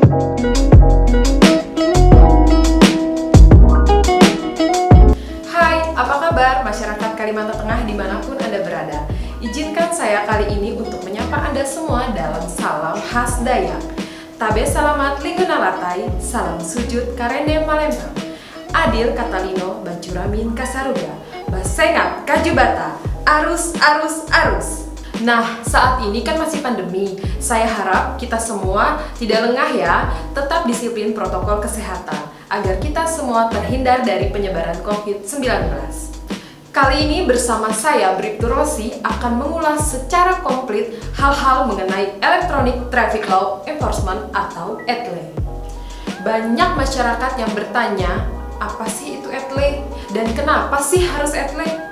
Hai, apa kabar masyarakat Kalimantan Tengah dimanapun Anda berada? Izinkan saya kali ini untuk menyapa Anda semua dalam salam khas Dayak. Tabe salamat lingunalatai, salam sujud karende malembang. Adil Katalino, Bacuramin Kasaruga, Basengat Kajubata, arus, arus, arus. Nah, saat ini kan masih pandemi. Saya harap kita semua tidak lengah ya, tetap disiplin protokol kesehatan agar kita semua terhindar dari penyebaran COVID-19. Kali ini bersama saya, Bribtu Rosi, akan mengulas secara komplit hal-hal mengenai Electronic Traffic Law Enforcement atau ETLE. Banyak masyarakat yang bertanya, apa sih itu ETLE? Dan kenapa sih harus ETLE?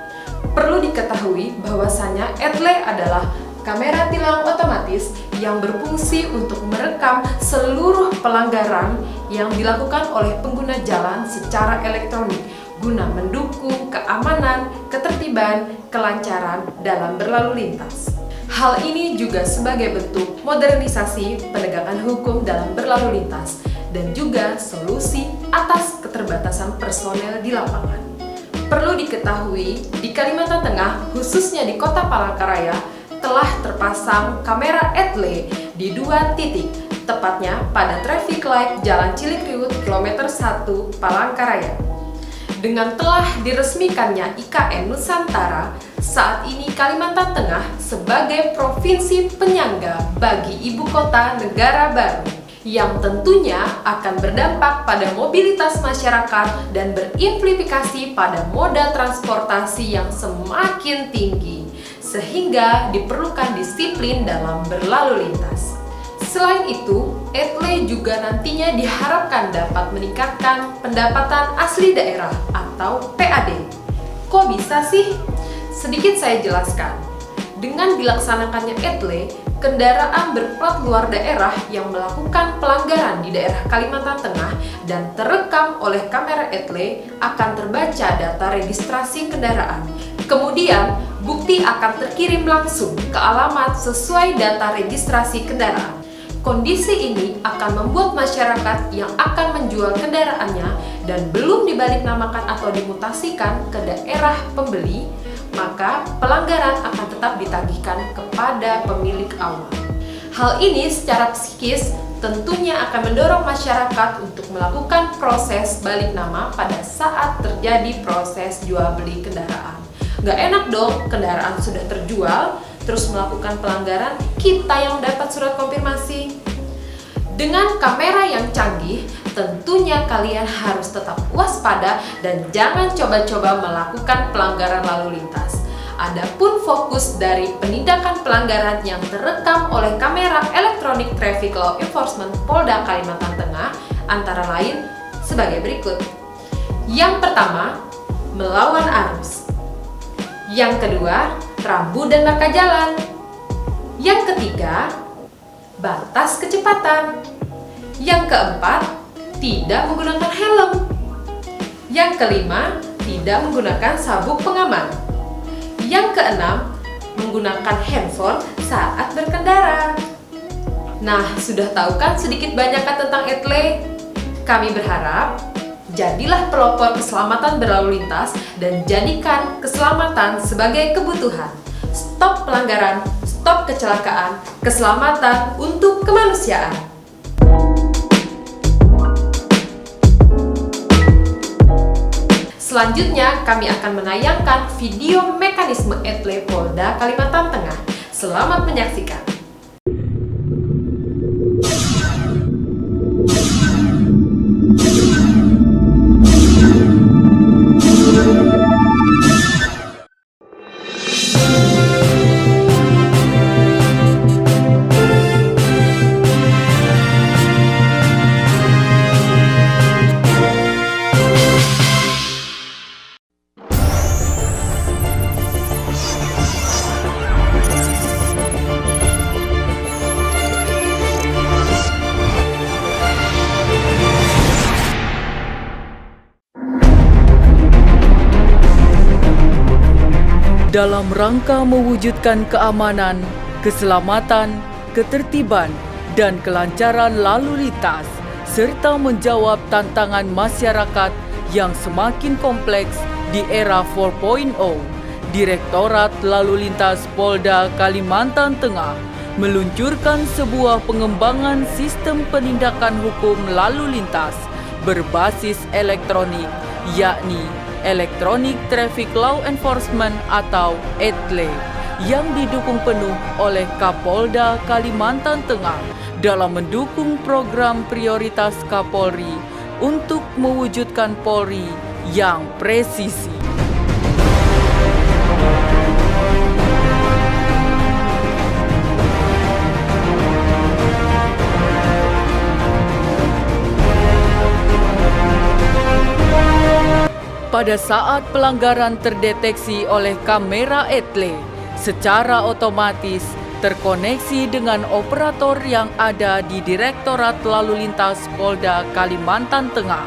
Perlu diketahui bahwasanya ETLE adalah kamera tilang otomatis yang berfungsi untuk merekam seluruh pelanggaran yang dilakukan oleh pengguna jalan secara elektronik guna mendukung keamanan, ketertiban, kelancaran dalam berlalu lintas. Hal ini juga sebagai bentuk modernisasi penegakan hukum dalam berlalu lintas dan juga solusi atas keterbatasan personel di lapangan. Perlu diketahui, di Kalimantan Tengah, khususnya di Kota Palangkaraya, telah terpasang kamera ETLE di 2 titik, tepatnya pada traffic light Jalan Cilikriwut kilometer 1 Palangkaraya. Dengan telah diresmikannya IKN Nusantara, saat ini Kalimantan Tengah sebagai provinsi penyangga bagi ibu kota negara baru, yang tentunya akan berdampak pada mobilitas masyarakat dan berimplikasi pada moda transportasi yang semakin tinggi, sehingga diperlukan disiplin dalam berlalu lintas. Selain itu, ETLE juga nantinya diharapkan dapat meningkatkan pendapatan asli daerah atau PAD. Kok bisa sih? Sedikit saya jelaskan. Dengan dilaksanakannya ETLE, kendaraan berplat luar daerah yang melakukan pelanggaran di daerah Kalimantan Tengah dan terekam oleh kamera ETLE akan terbaca data registrasi kendaraan. Kemudian, bukti akan terkirim langsung ke alamat sesuai data registrasi kendaraan. Kondisi ini akan membuat masyarakat yang akan menjual kendaraannya dan belum dibaliknamakan atau dimutasikan ke daerah pembeli, maka pelanggaran akan tetap ditagihkan kepada pemilik awal. Hal ini secara psikis tentunya akan mendorong masyarakat untuk melakukan proses balik nama pada saat terjadi proses jual beli kendaraan. Gak enak dong, kendaraan sudah terjual, terus melakukan pelanggaran, kita yang dapat surat konfirmasi. Dengan kamera yang canggih, tentunya kalian harus tetap waspada dan jangan coba-coba melakukan pelanggaran lalu lintas. Adapun fokus dari penindakan pelanggaran yang terekam oleh kamera Electronic Traffic Law Enforcement Polda Kalimantan Tengah antara lain sebagai berikut. Yang pertama, melawan arus. Yang kedua, rambu dan marka jalan. Yang ketiga, batas kecepatan. Yang keempat, tidak menggunakan helm. Yang kelima, tidak menggunakan sabuk pengaman. Yang keenam, menggunakan handphone saat berkendara. Nah, sudah tahu kan sedikit banyaknya tentang ETLE? Kami berharap jadilah pelopor keselamatan berlalu lintas dan jadikan keselamatan sebagai kebutuhan. Stop pelanggaran, stop kecelakaan, keselamatan untuk kemanusiaan. Selanjutnya, kami akan menayangkan video mekanisme ETLE Polda Kalimantan Tengah. Selamat menyaksikan. dalam rangka mewujudkan keamanan, keselamatan, ketertiban, dan kelancaran lalu lintas, serta menjawab tantangan masyarakat yang semakin kompleks di era 4.0. Direktorat Lalu Lintas Polda Kalimantan Tengah meluncurkan sebuah pengembangan sistem penindakan hukum lalu lintas berbasis elektronik, yakni Electronic Traffic Law Enforcement atau ETLE, yang didukung penuh oleh Kapolda Kalimantan Tengah dalam mendukung program prioritas Kapolri untuk mewujudkan Polri yang presisi. Pada saat pelanggaran terdeteksi oleh kamera ETLE, secara otomatis terkoneksi dengan operator yang ada di Direktorat Lalu Lintas Polda Kalimantan Tengah.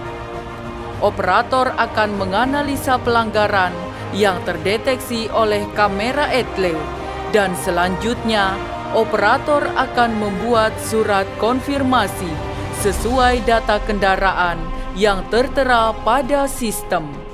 Operator akan menganalisa pelanggaran yang terdeteksi oleh kamera ETLE dan selanjutnya operator akan membuat surat konfirmasi sesuai data kendaraan yang tertera pada sistem.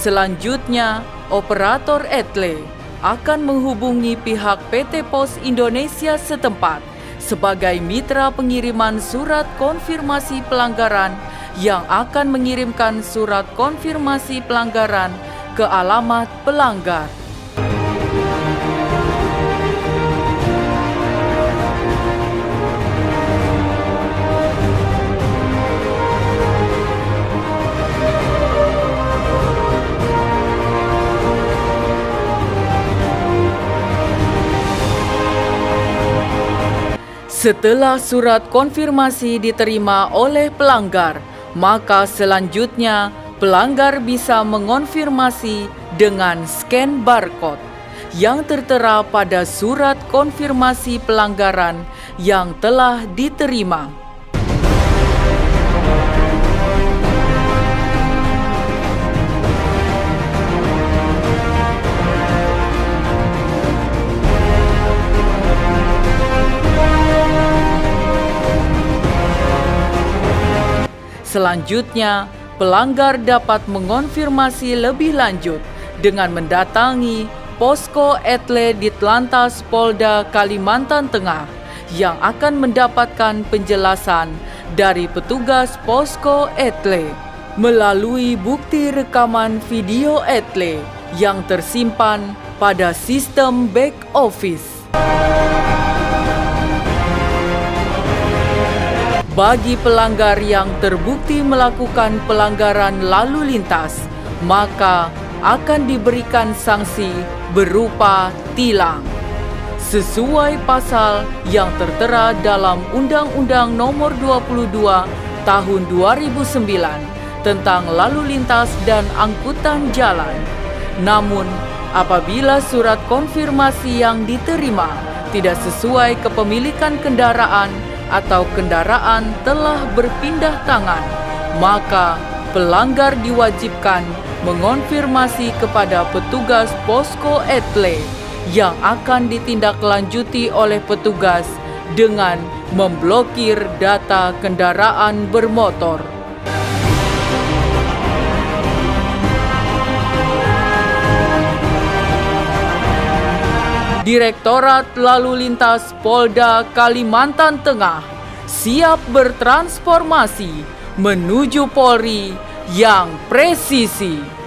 Selanjutnya, operator ETLE akan menghubungi pihak PT Pos Indonesia setempat sebagai mitra pengiriman surat konfirmasi pelanggaran yang akan mengirimkan surat konfirmasi pelanggaran ke alamat pelanggar. Setelah surat konfirmasi diterima oleh pelanggar, maka selanjutnya pelanggar bisa mengonfirmasi dengan scan barcode yang tertera pada surat konfirmasi pelanggaran yang telah diterima. Selanjutnya, pelanggar dapat mengonfirmasi lebih lanjut dengan mendatangi Posko ETLE Ditlantas Polda Kalimantan Tengah yang akan mendapatkan penjelasan dari petugas Posko ETLE melalui bukti rekaman video ETLE yang tersimpan pada sistem back office. Bagi pelanggar yang terbukti melakukan pelanggaran lalu lintas, maka akan diberikan sanksi berupa tilang. Sesuai pasal yang tertera dalam Undang-Undang Nomor 22 Tahun 2009 tentang Lalu Lintas dan Angkutan Jalan. Namun, apabila surat konfirmasi yang diterima tidak sesuai kepemilikan kendaraan atau kendaraan telah berpindah tangan, maka pelanggar diwajibkan mengonfirmasi kepada petugas Posko ETLE yang akan ditindaklanjuti oleh petugas dengan memblokir data kendaraan bermotor. Direktorat Lalu Lintas Polda Kalimantan Tengah siap bertransformasi menuju Polri yang presisi.